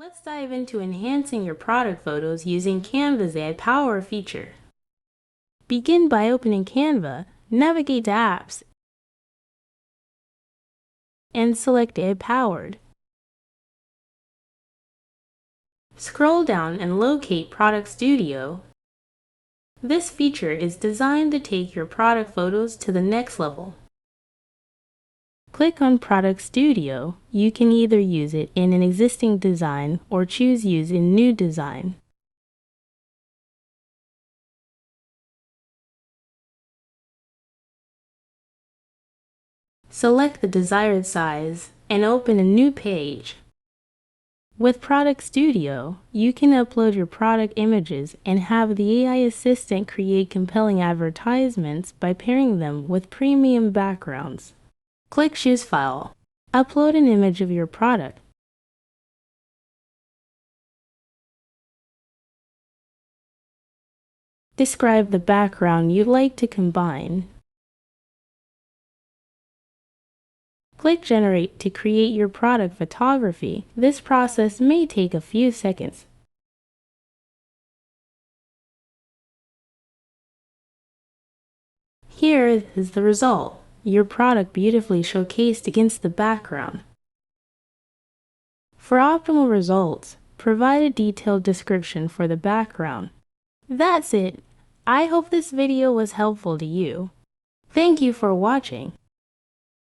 Let's dive into enhancing your product photos using Canva's AI Power feature. Begin by opening Canva, navigate to Apps, and select AI Powered. Scroll down and locate Product Studio. This feature is designed to take your product photos to the next level. Click on Product Studio. You can either use it in an existing design or choose Use in New Design. Select the desired size and open a new page. With Product Studio, you can upload your product images and have the AI assistant create compelling advertisements by pairing them with premium backgrounds. Click Choose File. Upload an image of your product. Describe the background you'd like to combine. Click Generate to create your product photography. This process may take a few seconds. Here is the result. Your product beautifully showcased against the background. For optimal results, provide a detailed description for the background. That's it. I hope this video was helpful to you. Thank you for watching.